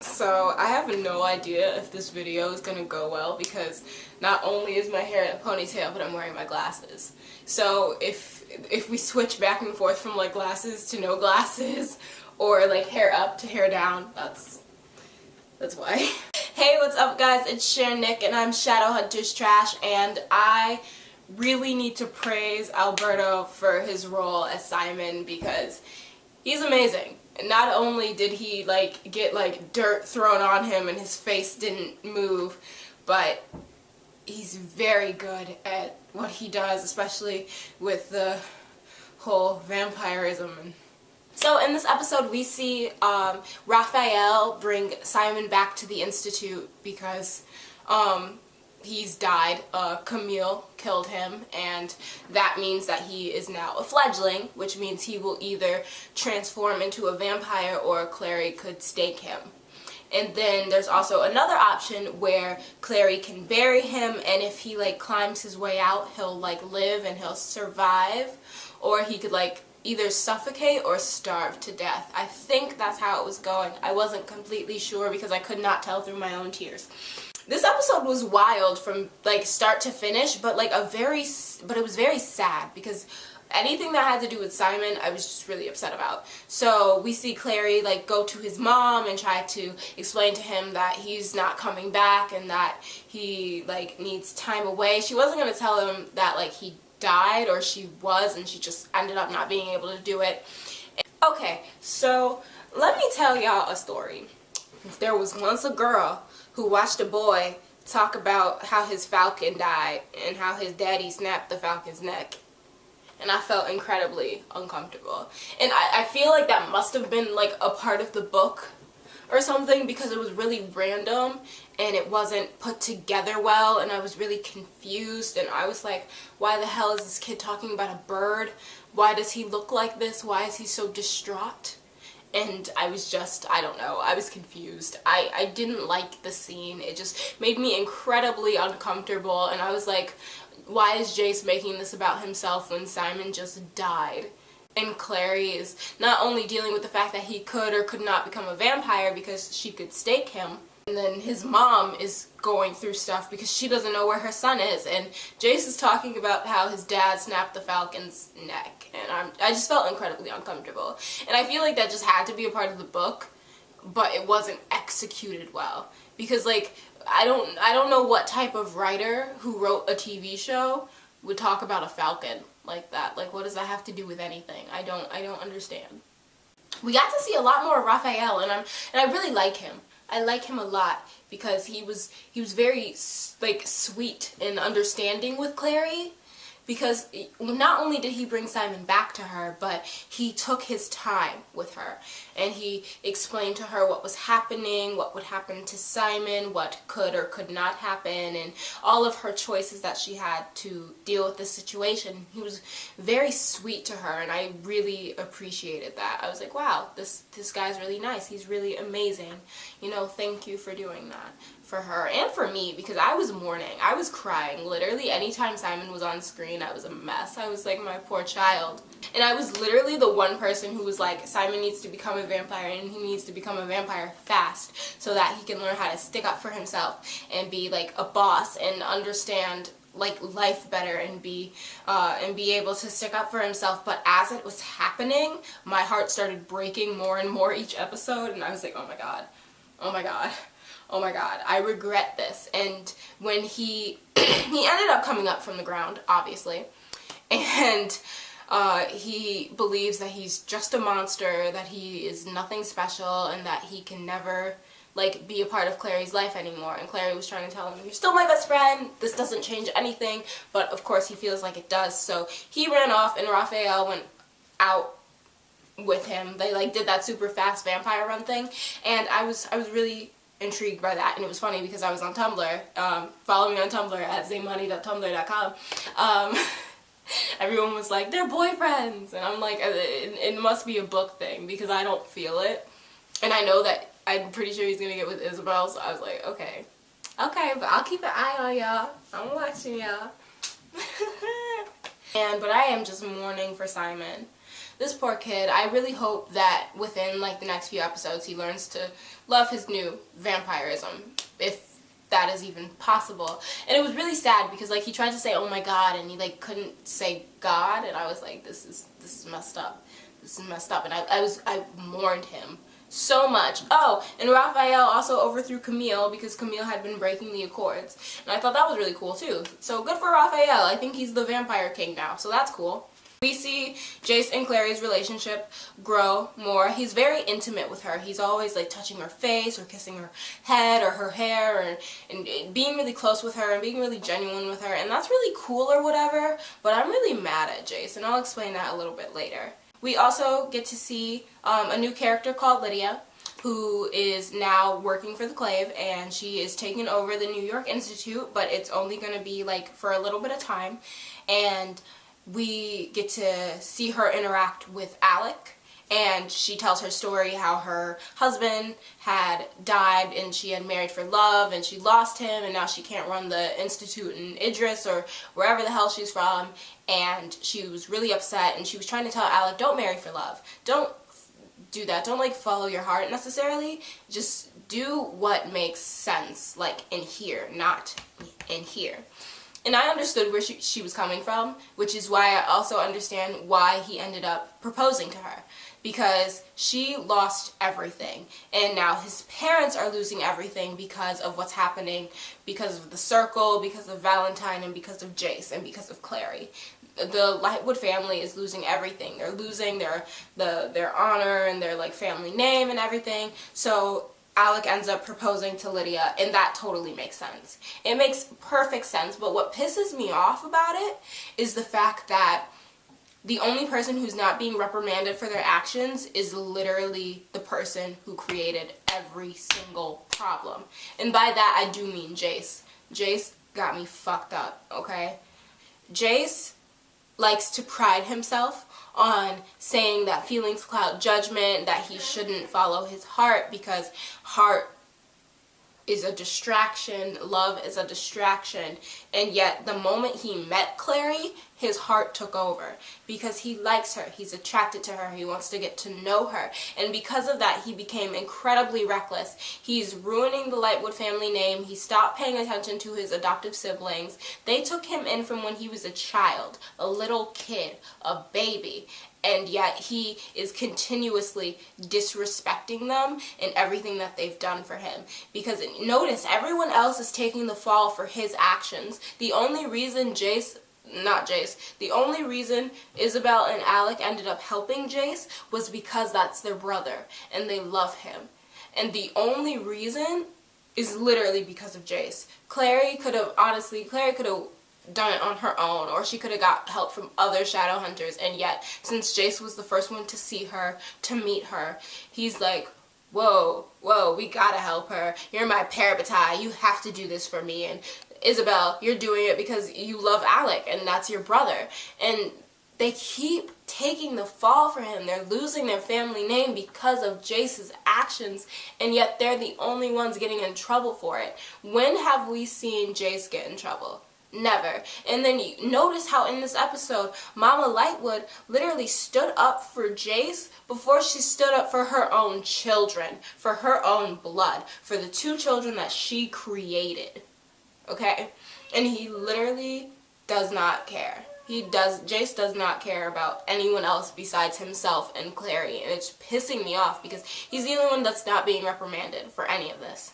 So I have no idea if this video is gonna go well because not only is my hair in a ponytail, but I'm wearing my glasses. So if we switch back and forth from like glasses to no glasses, or like hair up to hair down, that's why. Hey, what's up guys? It's Sher and I'm Shadowhunters Trash, and I really need to praise Alberto for his role as Simon because he's amazing. Not only did he like get like dirt thrown on him and his face didn't move, but he's very good at what he does, especially with the whole vampirism. So in this episode we see Raphael bring Simon back to the Institute because he's died. Camille killed him, and that means that he is now a fledgling, which means he will either transform into a vampire or Clary could stake him. And then there's also another option where Clary can bury him, and if he like climbs his way out, he'll like live and he'll survive, or he could like either suffocate or starve to death. I think that's how it was going. I wasn't completely sure because I could not tell through my own tears. This episode was wild from like start to finish, but like it was very sad because anything that had to do with Simon, I was just really upset about. So we see Clary like go to his mom and try to explain to him that he's not coming back and that he like needs time away. She wasn't going to tell him that like he died, or she was, and she just ended up not being able to do it. Okay, so let me tell y'all a story. There was once a girl who watched a boy talk about how his falcon died and how his daddy snapped the falcon's neck. And I felt incredibly uncomfortable. And I feel like that must have been like a part of the book or something because it was really random and it wasn't put together well, and I was really confused, and I was like, why the hell is this kid talking about a bird? Why does he look like this? Why is he so distraught? And I was just, I don't know, I was confused. I didn't like the scene. It just made me incredibly uncomfortable, and I was like, why is Jace making this about himself when Simon just died? And Clary is not only dealing with the fact that he could or could not become a vampire because she could stake him, and then his mom is going through stuff because she doesn't know where her son is, and Jace is talking about how his dad snapped the falcon's neck, and I just felt incredibly uncomfortable. And I feel like that just had to be a part of the book, but it wasn't executed well. Because like, I don't know what type of writer who wrote a TV show would talk about a falcon like that. Like, what does that have to do with anything? I don't understand. We got to see a lot more of Raphael, and I really like him. I like him a lot because he was very like sweet and understanding with Clary, because not only did he bring Simon back to her, but he took his time with her and he explained to her what was happening, what would happen to Simon, what could or could not happen, and all of her choices that she had to deal with this situation. He was very sweet to her, and I really appreciated that. I was like, wow, this guy's really nice. He's really amazing. You know, thank you for doing that for her and for me, because I was mourning. I was crying. Literally anytime Simon was on screen, I was a mess. I was like, my poor child. And I was literally the one person who was like, Simon needs to become a vampire, and he needs to become a vampire fast so that he can learn how to stick up for himself and be like a boss and understand like life better and be able to stick up for himself. But as it was happening, my heart started breaking more and more each episode, and I was like, oh my god, oh my god, oh my god, I regret this. And when he ended up coming up from the ground, obviously, and he believes that he's just a monster, that he is nothing special, and that he can never like be a part of Clary's life anymore. And Clary was trying to tell him, you're still my best friend, this doesn't change anything, but of course he feels like it does. So he ran off, and Raphael went out with him. They like did that super fast vampire run thing, and I was really intrigued by that. And it was funny because I was on Tumblr. Follow me on Tumblr at zamoney.tumblr.com. Everyone was like, they're boyfriends, and I'm like, it must be a book thing because I don't feel it, and I know that I'm pretty sure he's gonna get with Isabelle, so I was like, okay, but I'll keep an eye on y'all. I'm watching y'all. But I am just mourning for Simon. This poor kid. I really hope that within like the next few episodes he learns to love his new vampirism, if that is even possible. And it was really sad because like he tried to say oh my god and he like couldn't say God, and I was like, this is messed up. This is messed up. And I mourned him so much. Oh, and Raphael also overthrew Camille because Camille had been breaking the accords. And I thought that was really cool too. So good for Raphael. I think he's the vampire king now, so that's cool. We see Jace and Clary's relationship grow more. He's very intimate with her. He's always like touching her face or kissing her head or her hair, and being really close with her and being really genuine with her. And that's really cool or whatever, but I'm really mad at Jace, and I'll explain that a little bit later. We also get to see a new character called Lydia, who is now working for the Clave, and she is taking over the New York Institute, but it's only going to be like for a little bit of time. And we get to see her interact with Alec, and she tells her story how her husband had died and she had married for love and she lost him, and now she can't run the institute in Idris or wherever the hell she's from, and she was really upset, and she was trying to tell Alec, don't marry for love, don't do that, don't like follow your heart necessarily, just do what makes sense, like in here, not in here. And I understood where she was coming from, which is why I also understand why he ended up proposing to her. Because she lost everything, and now his parents are losing everything because of what's happening, because of the circle, because of Valentine, and because of Jace, and because of Clary. The Lightwood family is losing everything. They're losing their honor and their like family name and everything. So Alec ends up proposing to Lydia, and that totally makes sense. It makes perfect sense, but what pisses me off about it is the fact that the only person who's not being reprimanded for their actions is literally the person who created every single problem. And by that, I do mean Jace. Jace got me fucked up, okay? Jace likes to pride himself on saying that feelings cloud judgment, that he shouldn't follow his heart because heart is a distraction, love is a distraction, and yet the moment he met Clary, his heart took over because he likes her, he's attracted to her, he wants to get to know her, and because of that he became incredibly reckless. He's ruining the Lightwood family name, he stopped paying attention to his adoptive siblings. They took him in from when he was a child, a little kid, a baby, and yet he is continuously disrespecting them and everything that they've done for him. Because notice, everyone else is taking the fall for his actions. The only reason the only reason Isabelle and Alec ended up helping Jace was because that's their brother and they love him. And the only reason is literally because of Jace. Clary could have done it on her own, or she could have got help from other Shadowhunters, and yet since Jace was the first one to see her, to meet her, he's like, whoa, we gotta help her, you're my parabatai, you have to do this for me, and Isabelle, you're doing it because you love Alec and that's your brother. And they keep taking the fall for him. They're losing their family name because of Jace's actions, and yet they're the only ones getting in trouble for it. When have we seen Jace get in trouble? Never. And then you notice how in this episode, Mama Lightwood literally stood up for Jace before she stood up for her own children, for her own blood, for the two children that she created. Okay? And he literally does not care. Jace does not care about anyone else besides himself and Clary, and it's pissing me off because he's the only one that's not being reprimanded for any of this.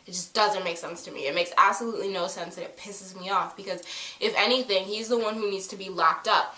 It just doesn't make sense to me. It makes absolutely no sense, and it pisses me off because, if anything, he's the one who needs to be locked up.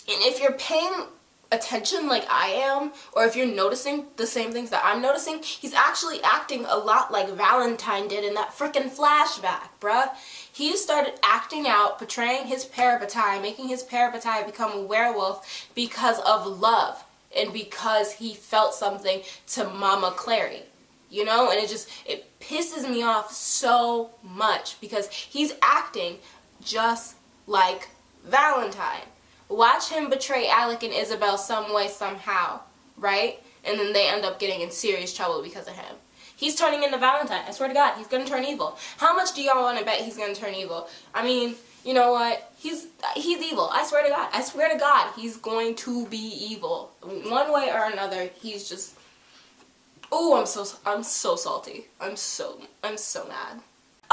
And if you're paying attention like I am, or if you're noticing the same things that I'm noticing, he's actually acting a lot like Valentine did in that frickin' flashback, bruh. He started acting out, portraying his parabatai, making his parabatai become a werewolf because of love and because he felt something to Mama Clary. You know, and it pisses me off so much because he's acting just like Valentine. Watch him betray Alec and Isabelle some way, somehow, right? And then they end up getting in serious trouble because of him. He's turning into Valentine. I swear to God, he's going to turn evil. How much do y'all want to bet he's going to turn evil? I mean, you know what? He's evil. I swear to God. I swear to God, he's going to be evil. One way or another, he's just... Oh, I'm so salty. I'm so mad.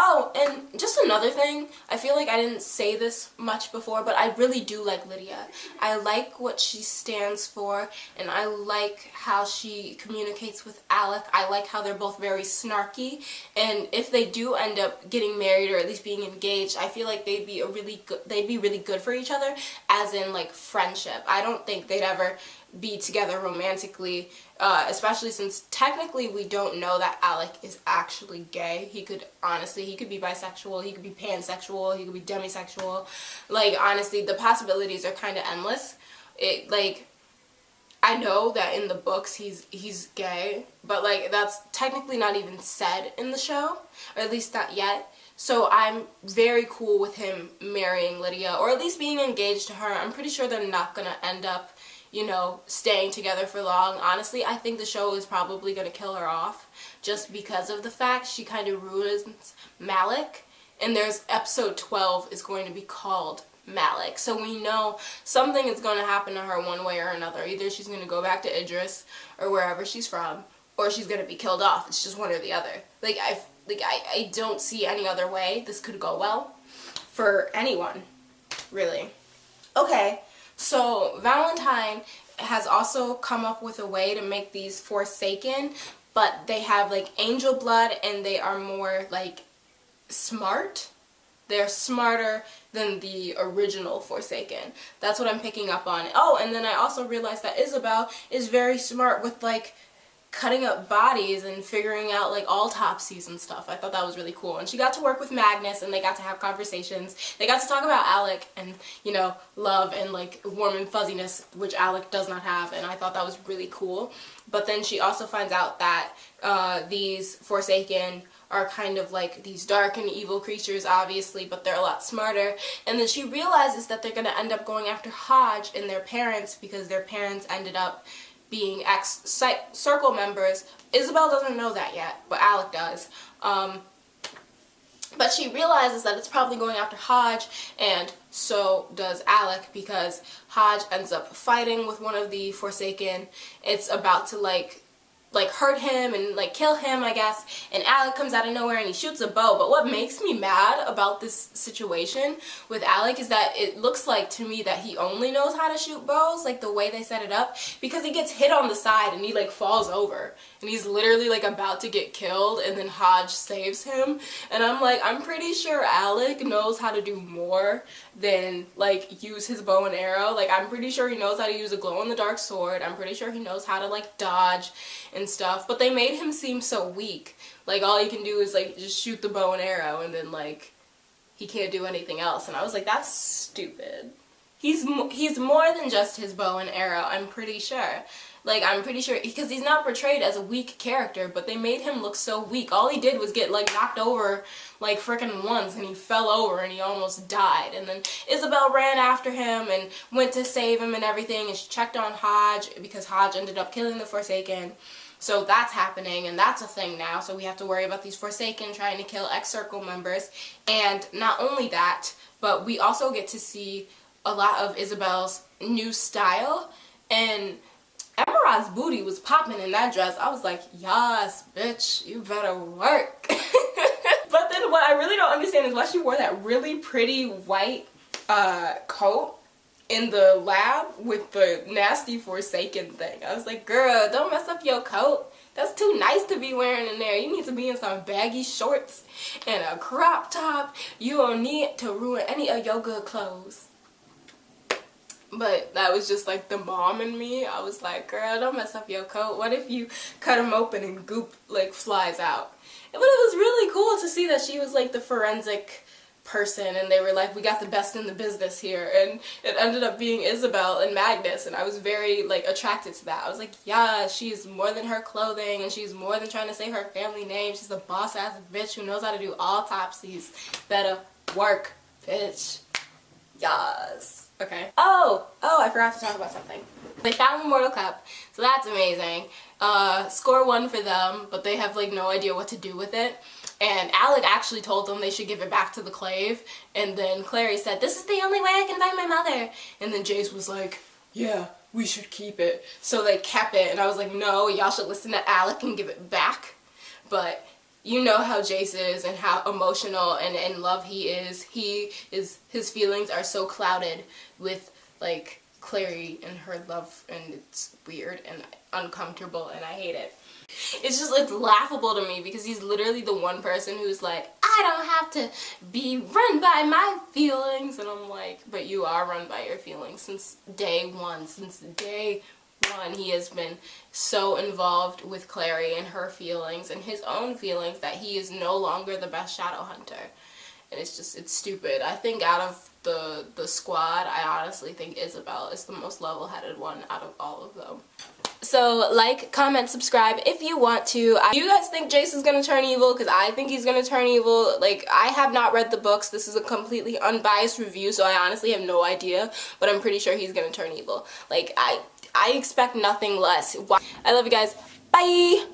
Oh, and just another thing, I feel like I didn't say this much before, but I really do like Lydia. I like what she stands for, and I like how she communicates with Alec. I like how they're both very snarky, and if they do end up getting married or at least being engaged, I feel like they'd be really good for each other, as in like friendship. I don't think they'd ever be together romantically, especially since technically we don't know that Alec is actually gay. He could be bisexual, he could be pansexual, he could be demisexual. Like, honestly, the possibilities are kind of endless. I know that in the books he's gay, but like that's technically not even said in the show, or at least not yet. So I'm very cool with him marrying Lydia, or at least being engaged to her. I'm pretty sure they're not gonna end up, you know, staying together for long. Honestly, I think the show is probably going to kill her off just because of the fact she kind of ruins Malik. And there's episode 12 is going to be called Malik. So we know something is going to happen to her one way or another. Either she's going to go back to Idris or wherever she's from, or she's going to be killed off. It's just one or the other. I don't see any other way this could go well for anyone, really. Okay. So Valentine has also come up with a way to make these Forsaken, but they have like angel blood and they are more like smart. They're smarter than the original Forsaken. That's what I'm picking up on. Oh, and then I also realized that Isabelle is very smart with like cutting up bodies and figuring out like autopsies and stuff. I thought that was really cool. And she got to work with Magnus and they got to have conversations. They got to talk about Alec and, you know, love and like warm and fuzziness, which Alec does not have, and I thought that was really cool. But then she also finds out that these Forsaken are kind of like these dark and evil creatures, obviously, but they're a lot smarter. And then she realizes that they're going to end up going after Hodge and their parents because their parents ended up being ex-circle members. Isabelle doesn't know that yet, but Alec does. But she realizes that it's probably going after Hodge, and so does Alec, because Hodge ends up fighting with one of the Forsaken. It's about to like hurt him and like kill him, I guess, and Alec comes out of nowhere and he shoots a bow. But what makes me mad about this situation with Alec is that it looks like to me that he only knows how to shoot bows, like the way they set it up, because he gets hit on the side and he like falls over and he's literally like about to get killed, and then Hodge saves him. And I'm like, I'm pretty sure Alec knows how to do more than like use his bow and arrow. Like, I'm pretty sure he knows how to use a glow-in-the-dark sword. I'm pretty sure he knows how to like dodge and stuff, but they made him seem so weak. Like, all he can do is like just shoot the bow and arrow, and then like he can't do anything else. And I was like, that's stupid. He's more than just his bow and arrow, I'm pretty sure. Like, I'm pretty sure, because he's not portrayed as a weak character, but they made him look so weak. All he did was get like knocked over like frickin' once, and he fell over and he almost died. And then Isabelle ran after him and went to save him and everything, and she checked on Hodge because Hodge ended up killing the Forsaken. So that's happening, and that's a thing now. So we have to worry about these Forsaken trying to kill ex-circle members. And not only that, but we also get to see a lot of Isabelle's new style, and Emerald's booty was popping in that dress. I was like, yes, bitch, you better work. But then what I really don't understand is why she wore that really pretty white coat in the lab with the nasty Forsaken thing. I was like, girl, don't mess up your coat. That's too nice to be wearing in there. You need to be in some baggy shorts and a crop top. You don't need to ruin any of your good clothes. But that was just like the mom in me. I was like, girl, don't mess up your coat. What if you cut him open and goop like flies out? But it was really cool to see that she was like the forensic person, and they were like, we got the best in the business here, and it ended up being Isabelle and Magnus, and I was very like attracted to that. I was like, yeah, she's more than her clothing, and she's more than trying to say her family name. She's a boss ass bitch who knows how to do autopsies. Better work, bitch. Yes. Okay. Oh, I forgot to talk about something. They found the Mortal Cup, so that's amazing. Score 1 for them, but they have like no idea what to do with it. And Alec actually told them they should give it back to the Clave, and then Clary said, this is the only way I can find my mother. And then Jace was like, yeah, we should keep it. So they kept it, and I was like, no, y'all should listen to Alec and give it back. But you know how Jace is and how emotional and in love he is. His feelings are so clouded with, like, Clary and her love, and it's weird and uncomfortable, and I hate it. It's just, it's laughable to me because he's literally the one person who's like, I don't have to be run by my feelings. And I'm like, but you are run by your feelings since day one. Since day one, he has been so involved with Clary and her feelings and his own feelings that he is no longer the best Shadowhunter. And it's just, it's stupid. I think out of the squad, I honestly think Isabelle is the most level-headed one out of all of them. So, like, comment, subscribe if you want to. Do you guys think Jace is going to turn evil? Because I think he's going to turn evil. Like, I have not read the books. This is a completely unbiased review, so I honestly have no idea. But I'm pretty sure he's going to turn evil. Like, I expect nothing less. I love you guys. Bye!